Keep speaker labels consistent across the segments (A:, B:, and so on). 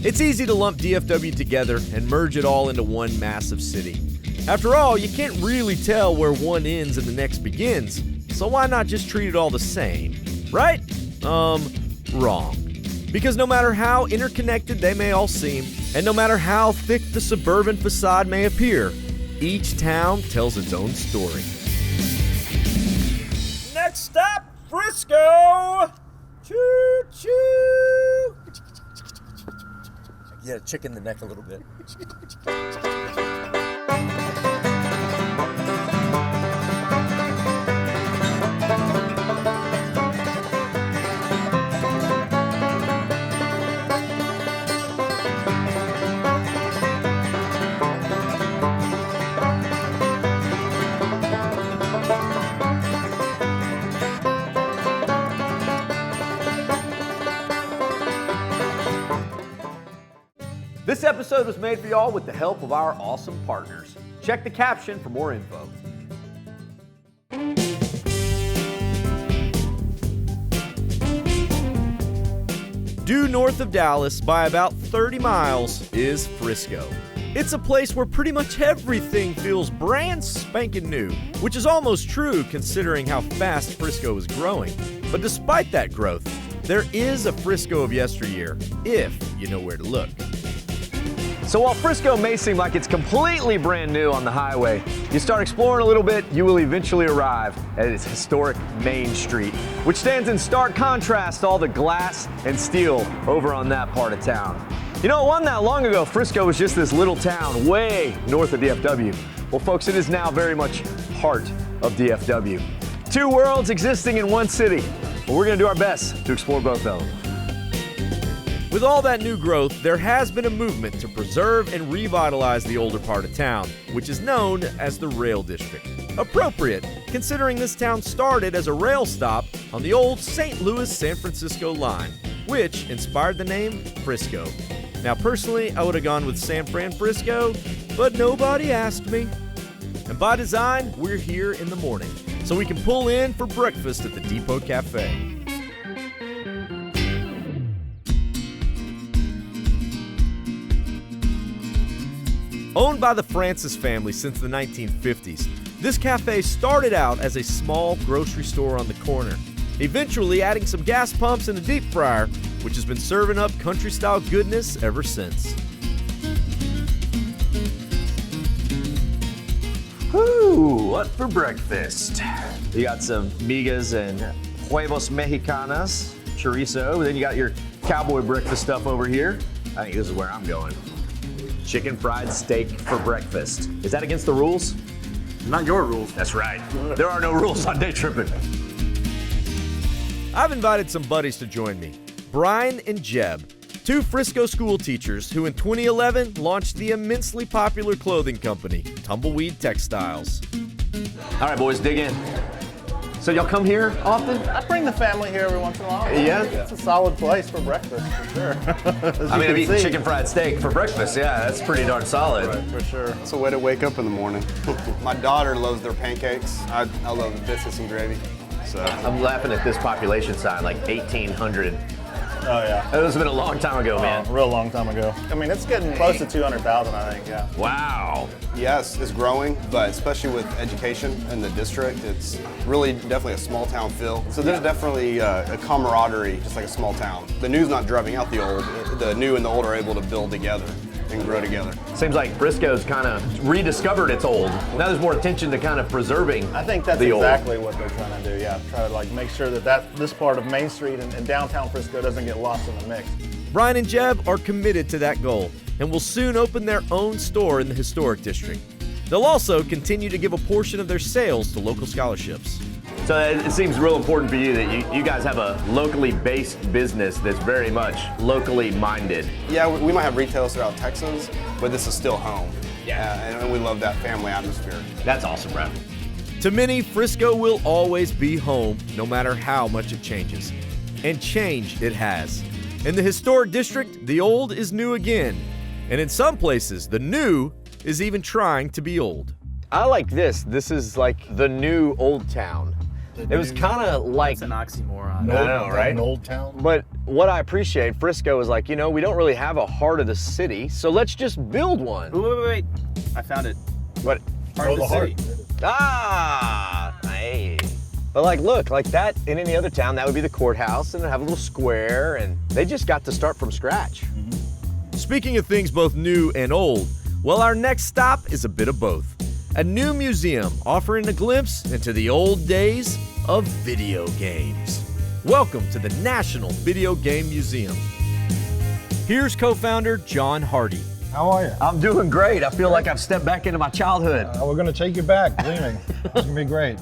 A: It's easy to lump DFW together and merge it all into one massive city. After all, you can't really tell where one ends and the next begins, so why not just treat it all the same, right? Wrong. Because no matter how interconnected they may all seem, and no matter how thick the suburban facade may appear, each town tells its own story. Next stop, Frisco! Choo-choo! Yeah, chicken the neck a little bit. This episode was made for y'all with the help of our awesome partners. Check the caption for more info. Due north of Dallas by about 30 miles is Frisco. It's a place where pretty much everything feels brand spanking new, which is almost true considering how fast Frisco is growing. But despite that growth, there is a Frisco of yesteryear, if you know where to look. So while Frisco may seem like it's completely brand new on the highway, you start exploring a little bit, you will eventually arrive at its historic Main Street, which stands in stark contrast to all the glass and steel over on that part of town. You know, it wasn't that long ago, Frisco was just this little town way north of DFW. Well, folks, it is now very much part of DFW. Two worlds existing in one city, but we're gonna do our best to explore both of them. With all that new growth, there has been a movement to preserve and revitalize the older part of town, which is known as the Rail District. Appropriate, considering this town started as a rail stop on the old St. Louis-San Francisco line, which inspired the name Frisco. Now, personally, I would have gone with San Fran Frisco, but nobody asked me. And by design, we're here in the morning, so we can pull in for breakfast at the Depot Cafe. Owned by the Francis family since the 1950s, this cafe started out as a small grocery store on the corner, eventually adding some gas pumps and a deep fryer, which has been serving up country-style goodness ever since. Woo, what for breakfast? You got some migas and huevos mexicanas, chorizo, then you got your cowboy breakfast stuff over here. I think this is where I'm going. Chicken fried steak for breakfast. Is that against the rules?
B: Not your rules.
A: That's right. There are no rules on day tripping. I've invited some buddies to join me. Brian and Jeb, two Frisco school teachers who in 2011 launched the immensely popular clothing company, Tumbleweed Textiles. All right, boys, dig in. So y'all come here often?
B: I bring the family here every once in a while.
A: Yeah?
B: It's a solid place for breakfast, for sure.
A: I mean, I've eaten chicken fried steak for breakfast. Yeah, that's pretty darn solid.
B: Right, for sure.
C: It's a way to wake up in the morning. My daughter loves their pancakes. I love the biscuits and gravy. So
A: I'm laughing at this population sign, like 1,800.
B: Oh, yeah.
A: That must have been a long time ago, man.
B: A real long time ago. I mean, it's getting close to 200,000, I think, yeah.
A: Wow.
C: yes, it's growing, but especially with education in the district, it's really definitely a small town feel. So there's definitely a camaraderie, just like a small town. The new's not driving out the old. The new and the old are able to build together and grow together.
A: Seems like Frisco's kind of rediscovered its old. Now there's more attention to kind of preserving
B: I think that's
A: the
B: exactly
A: old.
B: what they're trying to do, yeah. Try to like make sure that this part of Main Street and downtown Frisco doesn't get lost in the mix.
A: Brian and Jeb are committed to that goal and will soon open their own store in the historic district. They'll also continue to give a portion of their sales to local scholarships. So it seems real important for you that you guys have a locally based business that's very much locally minded.
C: Yeah, we might have retailers throughout Texas, but this is still home.
A: Yeah.
C: And we love that family atmosphere.
A: That's awesome, bro. To many, Frisco will always be home, no matter how much it changes. And change it has. In the historic district, the old is new again. And in some places, the new is even trying to be old. I like this. This is like the new old town. It was kind of like...
D: It's an oxymoron.
A: I know, right?
B: An old town.
A: But what I appreciate, Frisco is like, you know, we don't really have a heart of the city, so let's just build one.
D: Wait. I found it.
A: What?
D: Heart of the city.
A: Ah, hey. But like, look, like that in any other town, that would be the courthouse, and it'd have a little square, and they just got to start from scratch. Speaking of things both new and old, well, our next stop is a bit of both. A new museum offering a glimpse into the old days of video games. Welcome to the National Video Game Museum. Here's co-founder John Hardy.
E: How are you?
A: I'm doing great. I feel like I've stepped back into my childhood.
E: We're going to take you back, believe me. It's going to be great.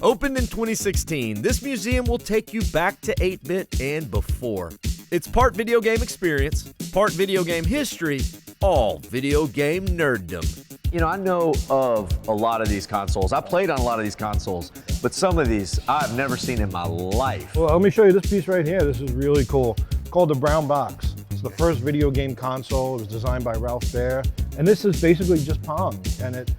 A: Opened in 2016, this museum will take you back to 8-bit and before. It's part video game experience, part video game history, all video game nerddom. You know, I know of a lot of these consoles. I played on a lot of these consoles, but some of these I've never seen in my life.
E: Well, let me show you this piece right here. This is really cool. It's called the Brown Box. It's the first video game console. It was designed by Ralph Baer. And this is basically just Pong. And it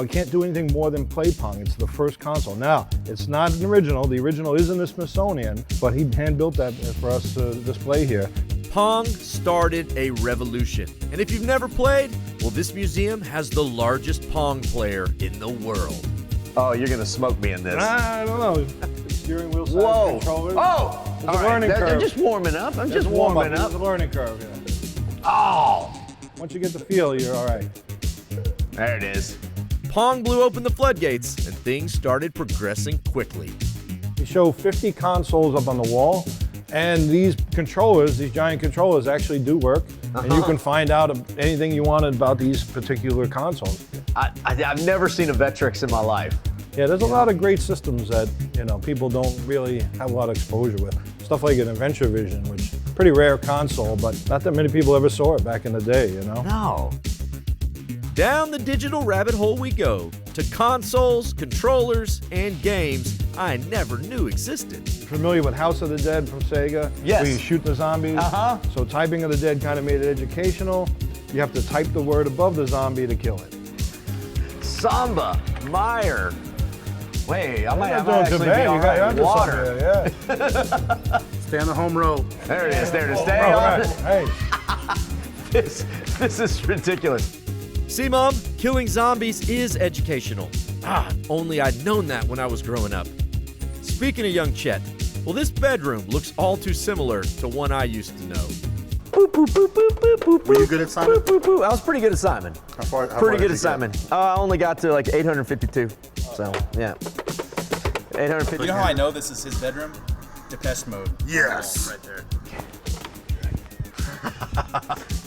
E: can't do anything more than play Pong. It's the first console. Now, it's not an original. The original is in the Smithsonian, but he hand-built that for us to display here.
A: Pong started a revolution. And if you've never played, well, this museum has the largest Pong player in the world. Oh, you're gonna smoke me in this.
E: I don't know. Steering wheel side
A: Whoa.
E: controllers.
A: Oh!
E: It's a learning curve.
A: I'm just warming up. I'm just warming up.
E: It's a learning curve, yeah.
A: Oh!
E: Once you get the feel, you're all right.
A: There it is. Pong blew open the floodgates, and things started progressing quickly.
E: We show 50 consoles up on the wall, and these controllers, these giant controllers, actually do work, and you can find out anything you want about these particular consoles.
A: I've never seen a Vectrex in my life.
E: Yeah, there's a lot of great systems that people don't really have a lot of exposure with. Stuff like an Adventure Vision, which is a pretty rare console, but not that many people ever saw it back in the day,
A: No. Down the digital rabbit hole we go, to consoles, controllers, and games I never knew existed.
E: Familiar with House of the Dead from Sega?
A: Yes.
E: Where you shoot the zombies? So typing of the dead kind of made it educational. You have to type the word above the zombie to kill it.
A: Samba, Meyer. Wait, I might
E: You're
A: actually be all right
E: you're
A: with
E: onto
A: water.
E: something here, yeah.
D: Stay on the home row.
A: There it is, there to stay
E: All
A: on.
E: right. Hey.
A: This is ridiculous. See, Mom, killing zombies is educational. Only I'd known that when I was growing up. Speaking of young Chet, well, this bedroom looks all too similar to one I used to know. Boop, boop, boop, boop, boop, boop,
B: Were you good at Simon?
A: boop, boop, boop. I was pretty good at Simon.
B: How far
A: Pretty good
B: did
A: at
B: you
A: Simon. I only got to like 852. So, yeah. 850.
F: You know how I know this is his bedroom? Depeche Mode.
B: Yes.
F: Right there.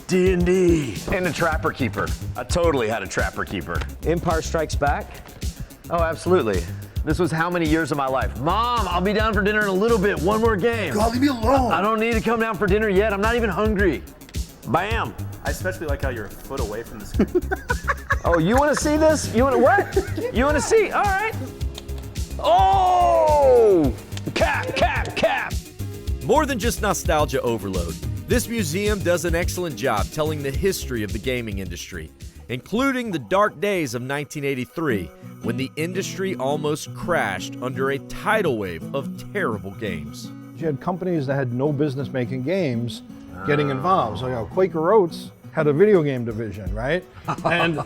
A: D&D. And a Trapper Keeper. I totally had a Trapper Keeper. Empire Strikes Back? Oh, absolutely. This was how many years of my life? Mom, I'll be down for dinner in a little bit. One more game.
B: God, leave me alone.
A: I don't need to come down for dinner yet. I'm not even hungry. Bam.
F: I especially like how you're a foot away from the screen.
A: Oh, you want to see this? You want to what? You want to see? All right. Oh! Cap. More than just nostalgia overload, this museum does an excellent job telling the history of the gaming industry, including the dark days of 1983, when the industry almost crashed under a tidal wave of terrible games.
E: You had companies that had no business making games getting involved. So, Quaker Oats had a video game division, right? And,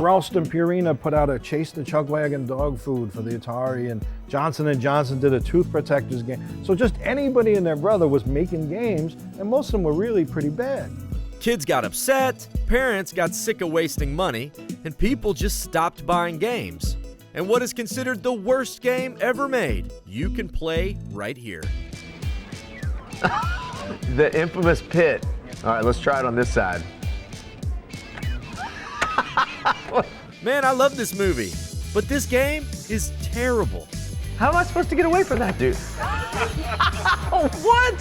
E: Ralston Purina put out a Chase the Chuckwagon dog food for the Atari, and Johnson & Johnson did a tooth protectors game. So just anybody and their brother was making games, and most of them were really pretty bad.
A: Kids got upset, parents got sick of wasting money, and people just stopped buying games. And what is considered the worst game ever made, you can play right here. The infamous pit. All right, let's try it on this side. Man, I love this movie, but this game is terrible. How am I supposed to get away from that, dude? What?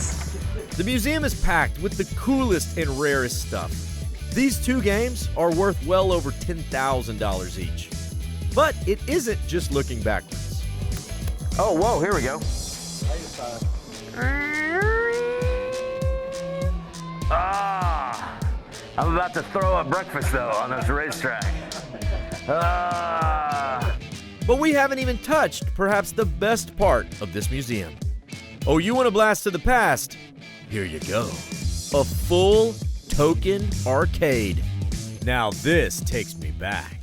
A: The museum is packed with the coolest and rarest stuff. These two games are worth well over $10,000 each. But it isn't just looking backwards. Oh, whoa, here we go. I'm about to throw up breakfast, though, on this racetrack. But we haven't even touched perhaps the best part of this museum. Oh, you want a blast to the past? Here you go. A full token arcade. Now this takes me back.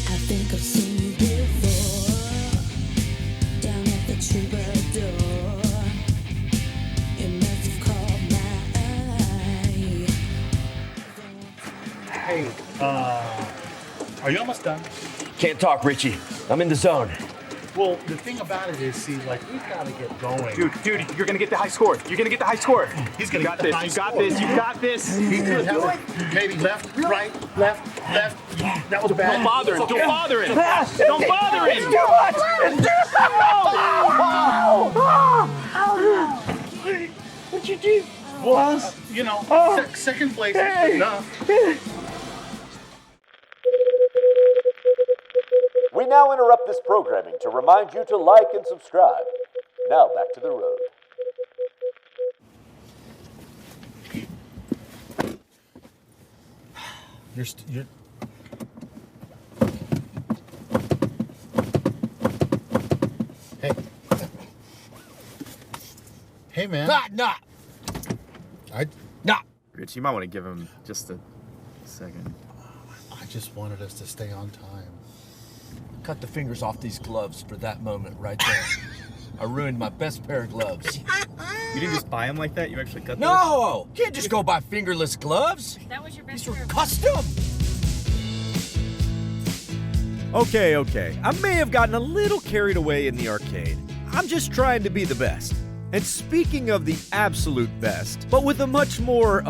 G: I think I've seen you before, down at the troubadour. You must have caught my eye.
H: Hey, are you almost done?
I: Can't talk, Richie. I'm in the zone.
H: Well, the thing about it is, see, like, we've got to get going.
D: Dude, you're gonna get the high score. You're gonna get the high score.
H: He's gonna
D: You
H: get the high
D: You
H: score.
D: got this. You got this.
H: He could have it. Maybe left, right, left. That was bad.
D: Don't bother him.
H: It's okay.
D: Don't bother him. Don't bother him.
H: What'd you do? Well, you know, second place is good enough.
J: We now interrupt this programming to remind you to like and subscribe. Now back to the road.
H: You're Hey, man.
F: Rich, you might want to give him just a second.
H: I just wanted us to stay on time.
I: Cut the fingers off these gloves for that moment right there. I ruined my best pair of gloves.
F: You didn't just buy them like that? You actually cut those?
I: No! Can't just go buy fingerless gloves.
K: That was your best
I: These were
K: pair of
I: custom.
A: Okay. I may have gotten a little carried away in the arcade. I'm just trying to be the best. And speaking of the absolute best, but with a much more,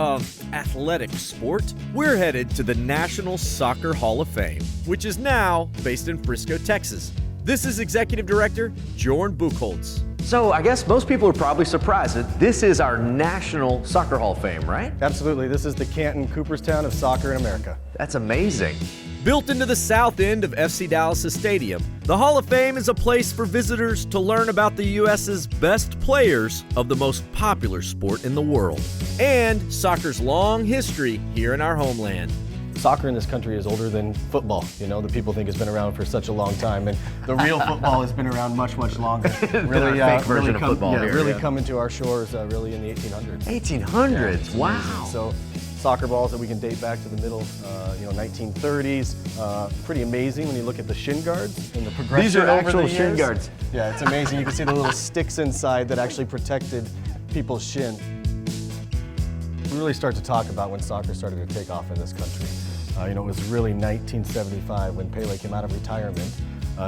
A: athletic sport, we're headed to the National Soccer Hall of Fame, which is now based in Frisco, Texas. This is Executive Director Jorn Buchholz.
I: So I guess most people are probably surprised that this is our National Soccer Hall of Fame, right?
C: Absolutely. This is the Canton Cooperstown of soccer in America.
I: That's amazing.
A: Built into the south end of FC Dallas' stadium, the Hall of Fame is a place for visitors to learn about the U.S.'s best players of the most popular sport in the world, and soccer's long history here in our homeland.
C: Soccer in this country is older than football. You know, the people think it's been around for such a long time, and the real football has been around much, much longer.
I: Really, fake version of football here.
C: Really coming to our shores really in the 1800s.
I: 1800s, wow.
C: So soccer balls that we can date back to the middle, 1930s. Pretty amazing when you look at the shin guards and the progression.
I: These are
C: over
I: actual
C: the
I: shin
C: years.
I: guards.
C: Yeah, it's amazing. You can see the little sticks inside that actually protected people's shin. We really start to talk about when soccer started to take off in this country. It was really 1975 when Pele came out of retirement,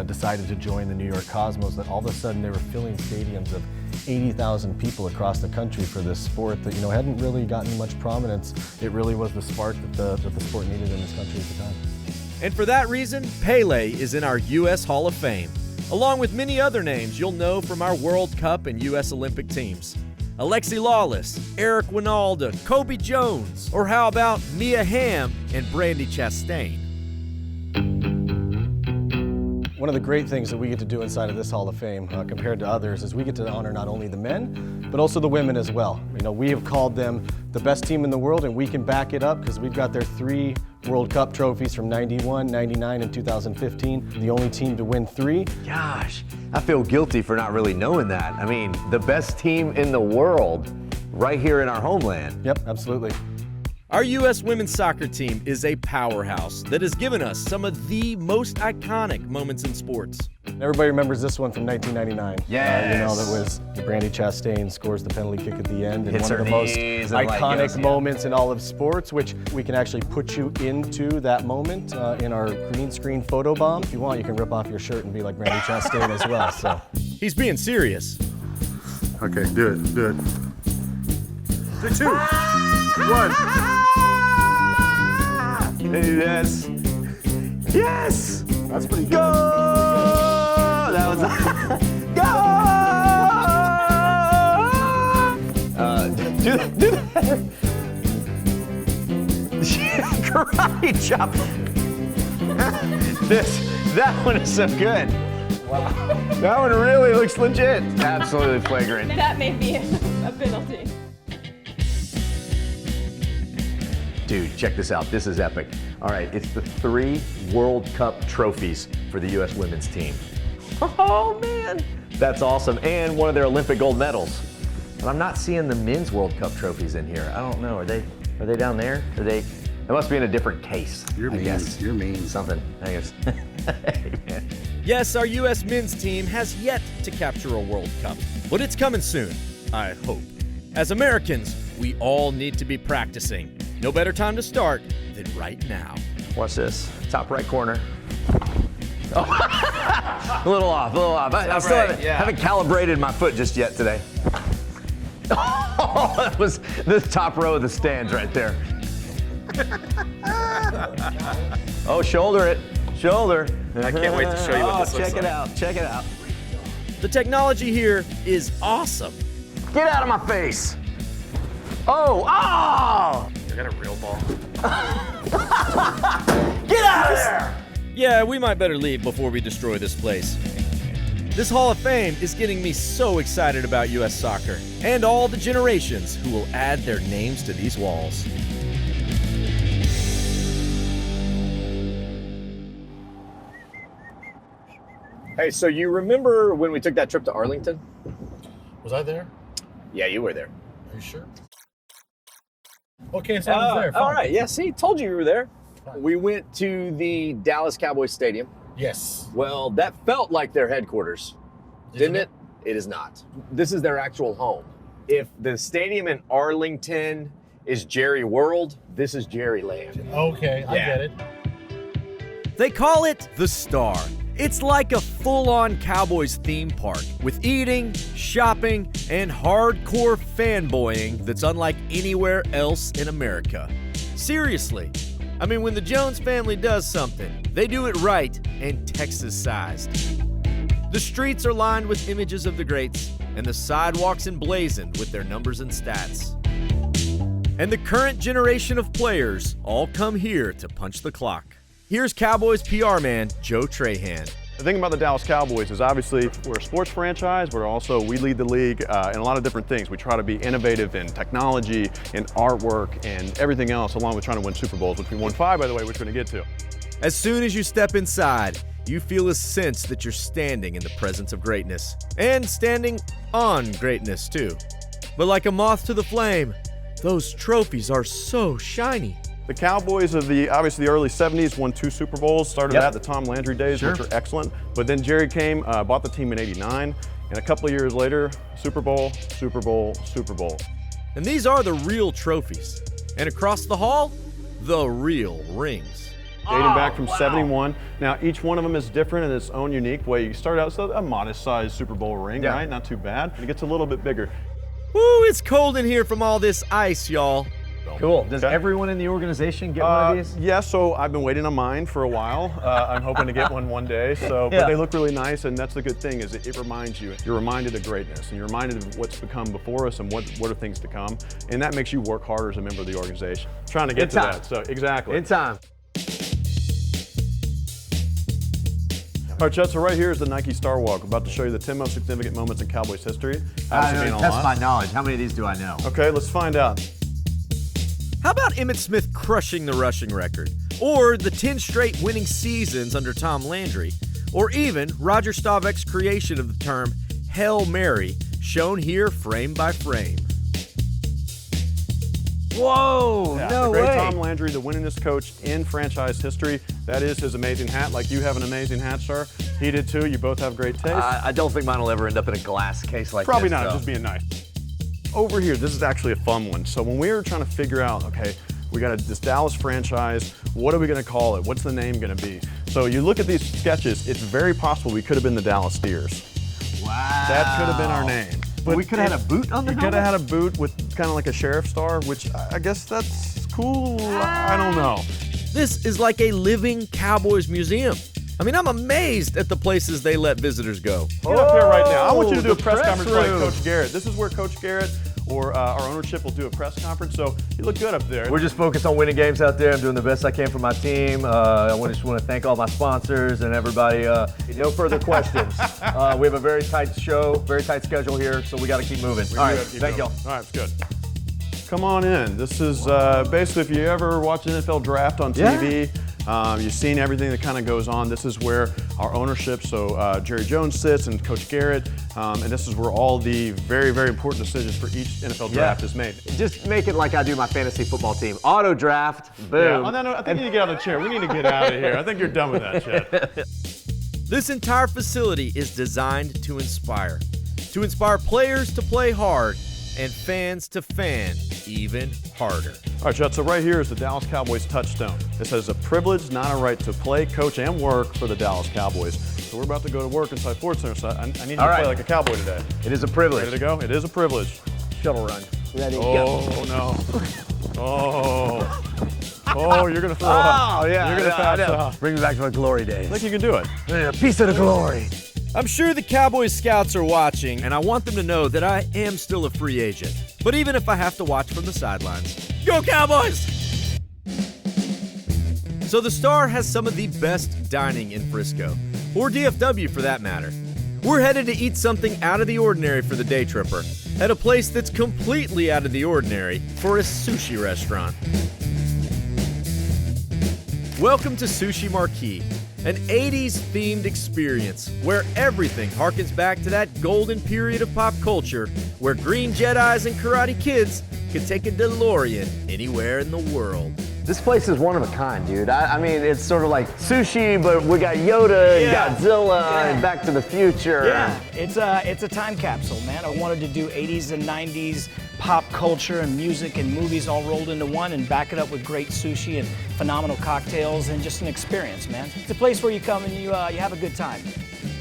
C: decided to join the New York Cosmos, that all of a sudden they were filling stadiums of 80,000 people across the country for this sport that, hadn't really gotten much prominence. It really was the spark that the sport needed in this country at the time.
A: And for that reason, Pele is in our U.S. Hall of Fame, along with many other names you'll know from our World Cup and U.S. Olympic teams. Alexi Lawless, Eric Winalda, Kobe Jones, or how about Mia Hamm and Brandy Chastain?
C: One of the great things that we get to do inside of this Hall of Fame, compared to others, is we get to honor not only the men, but also the women as well. We have called them the best team in the world, and we can back it up because we've got their 3 World Cup trophies from 91, 99, and 2015. The only team to win 3.
I: Gosh, I feel guilty for not really knowing that. I mean, the best team in the world right here in our homeland.
C: Yep, absolutely.
A: Our U.S. women's soccer team is a powerhouse that has given us some of the most iconic moments in sports.
C: Everybody remembers this one from 1999.
I: Yes.
C: That was Brandy Chastain scores the penalty kick at the end, and
I: Hits
C: one of
I: her
C: the most
I: knees and
C: iconic moments in all of sports, which we can actually put you into that moment in our green screen photo bomb. If you want, you can rip off your shirt and be like Brandy Chastain as well. So
A: He's being serious.
H: Okay, do it. 3, 2, 1.
I: Yes. Yes.
H: That's pretty good.
I: Go! That was go! Do that. Karate chop. That one is so good. That one really looks legit. Absolutely flagrant.
K: That may be a penalty.
I: Dude, check this out. This is epic. All right, it's the 3 World Cup trophies for the U.S. women's team. Oh, man. That's awesome. And one of their Olympic gold medals. But I'm not seeing the men's World Cup trophies in here. I don't know. Are they down there? They must be in a different case.
L: You're mean.
I: Guess.
L: You're mean.
I: Something. I guess. Hey, man.
A: Yes, our U.S. men's team has yet to capture a World Cup, but it's coming soon, I hope. As Americans, we all need to be practicing. No better time to start than right now.
I: Watch this. Top right corner. Oh. a little off. I still haven't calibrated my foot just yet today. Oh, that was the top row of the stands right there. Oh, shoulder it. Shoulder.
F: I can't wait to show you what this looks
I: check it
F: like.
I: out. Check it out.
A: The technology here is awesome.
I: Get out of my face. Oh!
F: You got a real ball.
I: Get out of there!
A: Yeah, we might better leave before we destroy this place. This Hall of Fame is getting me so excited about U.S. soccer and all the generations who will add their names to these walls.
M: Hey, so you remember when we took that trip to Arlington?
H: Was I there?
M: Yeah, you were there.
H: Are you sure? Okay, so I was there.
M: All
H: Fine.
M: right, yeah, see, told you were there. We went to the Dallas Cowboys Stadium.
H: Yes.
M: Well, that felt like their headquarters, didn't it? It is not. This is their actual home. If the stadium in Arlington is Jerry World, this is Jerry Land.
H: Okay, I get it.
A: They call it the Star. It's like a full-on Cowboys theme park with eating, shopping, and hardcore fanboying that's unlike anywhere else in America. Seriously. I mean, when the Jones family does something, they do it right and Texas-sized. The streets are lined with images of the greats, and the sidewalks emblazoned with their numbers and stats. And the current generation of players all come here to punch the clock. Here's Cowboys PR man Joe Trahan.
B: The thing about the Dallas Cowboys is obviously we're a sports franchise, but also we lead the league in a lot of different things. We try to be innovative in technology, in artwork, and everything else, along with trying to win Super Bowls, which we won 5, by the way, which we're going to get to.
A: As soon as you step inside, you feel a sense that you're standing in the presence of greatness, and standing on greatness too. But like a moth to the flame, those trophies are so shiny.
B: The Cowboys of obviously the early 70s won 2 Super Bowls, started out the Tom Landry days, which are excellent. But then Jerry came, bought the team in '89, and a couple of years later, Super Bowl, Super Bowl, Super Bowl.
A: And these are the real trophies. And across the hall, the real rings.
B: Dating back from '71. Now, each one of them is different in its own unique way. You start out with a modest-sized Super Bowl ring, right? Not too bad. And it gets a little bit bigger.
A: Woo, it's cold in here from all this ice, y'all.
I: Cool. Does everyone in the organization get one of these?
B: Yeah, so I've been waiting on mine for a while. I'm hoping to get one day. So, but they look really nice, and that's the good thing is it reminds you. You're reminded of greatness, and you're reminded of what's become before us and what are things to come, and that makes you work harder as a member of the organization. Trying to get to that. So exactly.
I: In time.
B: All right, Chet, so right here is the Nike Star Walk. I'm about to show you the 10 most significant moments in Cowboys history.
I: Test my knowledge. How many of these do I know?
B: Okay, let's find out.
A: How about Emmitt Smith crushing the rushing record? Or the 10 straight winning seasons under Tom Landry? Or even Roger Staubach's creation of the term Hail Mary, shown here frame by frame?
I: Whoa, no
B: way.
I: way.
B: Tom Landry, the winningest coach in franchise history. That is his amazing hat. Like you have an amazing hat, sir. He did too. You both have great taste.
I: I don't think mine will ever end up in a glass case like
B: Probably
I: this.
B: not, just being nice. Over here, this is actually a fun one. So when we were trying to figure out, okay, we got this Dallas franchise, what are we gonna call it? What's the name gonna be? So you look at these sketches, it's very possible we could have been the Dallas Steers.
I: Wow.
B: That could have been our name.
I: But we could have had a boot on the
B: helmet? You could have had a boot with kind of like a sheriff star, which I guess that's cool. I don't know.
A: This is like a living Cowboys museum. I mean, I'm amazed at the places they let visitors go.
B: Get up here right now. I want you to do a press conference like Coach Garrett. This is where Coach Garrett or our ownership will do a press conference. So you look good up there.
I: We're just focused on winning games out there. I'm doing the best I can for my team. I just want to thank all my sponsors and everybody. No further questions. We have a very tight show, very tight schedule here, so we got to keep moving. All right, thank y'all.
B: All right, it's good. Come on in. This is basically if you ever watch an NFL draft on TV, you've seen everything that kind of goes on. This is where our ownership, so Jerry Jones sits and Coach Garrett, and this is where all the very, very important decisions for each NFL draft is made.
I: Just make it like I do my fantasy football team. Auto draft, boom.
B: Yeah. Oh, no, I think you need to get out of the chair. We need to get out of here. I think you're done with that, Chad.
A: This entire facility is designed to inspire players to play hard and fans to fan even harder.
B: All right, Chad, so right here is the Dallas Cowboys touchstone. It says a privilege, not a right to play, coach, and work for the Dallas Cowboys. So we're about to go to work inside Ford Center, so I need you to play like a Cowboy today.
I: It is a privilege.
B: Ready to go? It is a privilege.
I: Shuttle run. Ready,
B: go. Oh, no. Oh, you're going to throw up.
I: Oh, yeah.
B: You're going to pass out.
I: Bring me back to my glory days.
B: I think you can do it.
I: A piece of the glory.
A: I'm sure the Cowboys scouts are watching, and I want them to know that I am still a free agent. But even if I have to watch from the sidelines, go Cowboys! So the Star has some of the best dining in Frisco, or DFW for that matter. We're headed to eat something out of the ordinary for the day tripper, at a place that's completely out of the ordinary for a sushi restaurant. Welcome to Sushi Marquee, an 80s themed experience where everything harkens back to that golden period of pop culture where green Jedis and karate kids could take a DeLorean anywhere in the world.
I: This place is one of a kind, dude. I mean, it's sort of like sushi, but we got Yoda and Godzilla and Back to the Future.
L: Yeah, it's a time capsule, man. I wanted to do 80s and 90s pop culture and music and movies all rolled into one and back it up with great sushi and phenomenal cocktails and just an experience, man. It's a place where you come and you have a good time.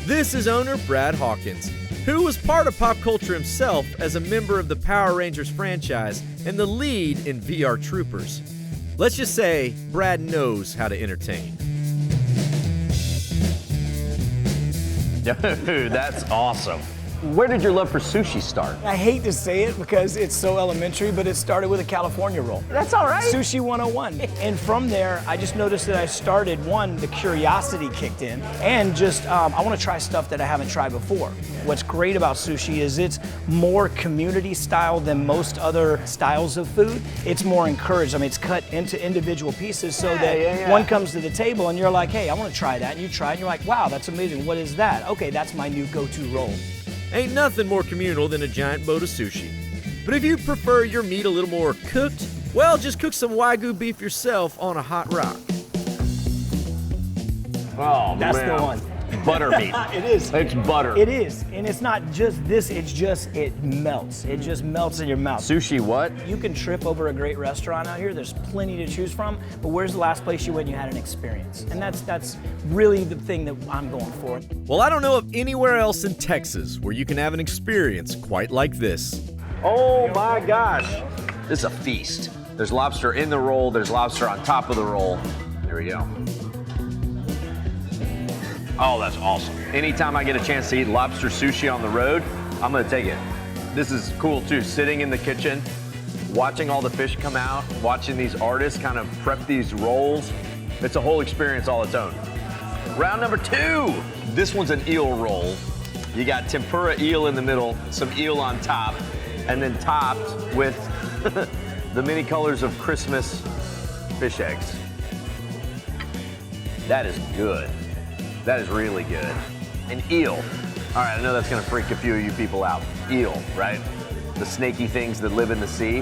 A: This is owner Brad Hawkins, who was part of pop culture himself as a member of the Power Rangers franchise and the lead in VR Troopers. Let's just say Brad knows how to entertain.
I: Dude, that's awesome. Where did your love for sushi start?
L: I hate to say it because it's so elementary, but it started with a California roll.
I: That's all right.
L: Sushi 101. And from there, I just noticed that I started, the curiosity kicked in, and just, I want to try stuff that I haven't tried before. What's great about sushi is it's more community style than most other styles of food. It's more encouraged. I mean, it's cut into individual pieces so that one comes to the table and you're like, hey, I want to try that. And you try it and you're like, wow, that's amazing. What is that? Okay, that's my new go-to roll.
A: Ain't nothing more communal than a giant boat of sushi. But if you prefer your meat a little more cooked, well, just cook some Wagyu beef yourself on a hot rock.
I: Oh,
L: That's the one.
I: Butter meat.
L: It is.
I: It's butter.
L: It is. And it's not just this, it melts. It just melts in your mouth.
I: Sushi what?
L: You can trip over a great restaurant out here. There's plenty to choose from, but where's the last place you went and you had an experience? And that's really the thing that I'm going for.
A: Well, I don't know of anywhere else in Texas where you can have an experience quite like this.
I: Oh my gosh. This is a feast. There's lobster in the roll. There's lobster on top of the roll. There we go. Oh, that's awesome. Anytime I get a chance to eat lobster sushi on the road, I'm gonna take it. This is cool too, sitting in the kitchen, watching all the fish come out, watching these artists kind of prep these rolls. It's a whole experience all its own. Round number 2. This one's an eel roll. You got tempura eel in the middle, some eel on top, and then topped with the many colors of Christmas fish eggs. That is good. That is really good. And eel. All right, I know that's gonna freak a few of you people out. Eel, right? The snaky things that live in the sea.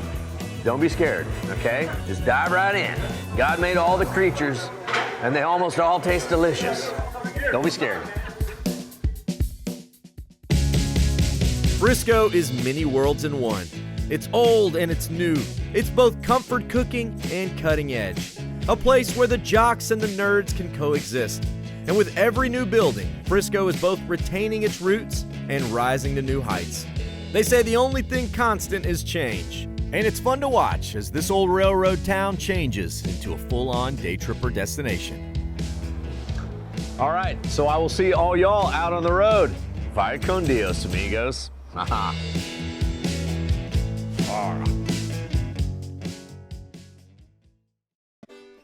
I: Don't be scared, okay? Just dive right in. God made all the creatures, and they almost all taste delicious. Don't be scared.
A: Frisco is many worlds in one. It's old and it's new. It's both comfort cooking and cutting edge. A place where the jocks and the nerds can coexist. And with every new building, Frisco is both retaining its roots and rising to new heights. They say the only thing constant is change. And it's fun to watch as this old railroad town changes into a full-on day tripper destination.
I: All right, so I will see all y'all out on the road. Vaya con Dios, amigos.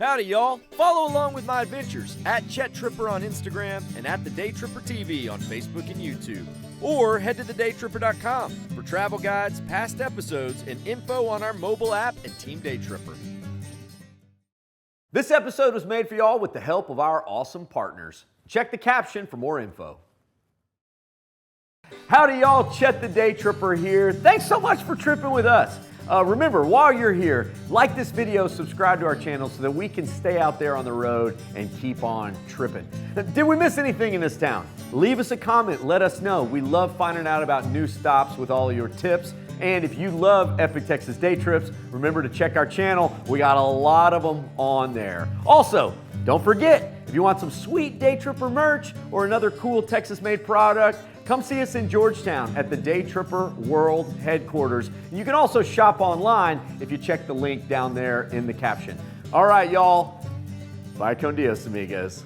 A: Howdy, y'all. Follow along with my adventures at Chet Tripper on Instagram and at The Day Tripper TV on Facebook and YouTube. Or head to thedaytripper.com for travel guides, past episodes, and info on our mobile app and Team Day Tripper.
I: This episode was made for y'all with the help of our awesome partners. Check the caption for more info. Howdy, y'all. Chet the Day Tripper here. Thanks so much for tripping with us. Remember, while you're here, like this video, subscribe to our channel so that we can stay out there on the road and keep on tripping. Did we miss anything in this town? Leave us a comment, let us know. We love finding out about new stops with all of your tips. And if you love Epic Texas Day Trips, remember to check our channel. We got a lot of them on there. Also, don't forget, if you want some sweet Day Tripper merch or another cool Texas-made product, come see us in Georgetown at the Day Tripper World Headquarters. You can also shop online if you check the link down there in the caption. All right, y'all. Bye con Dios, amigos.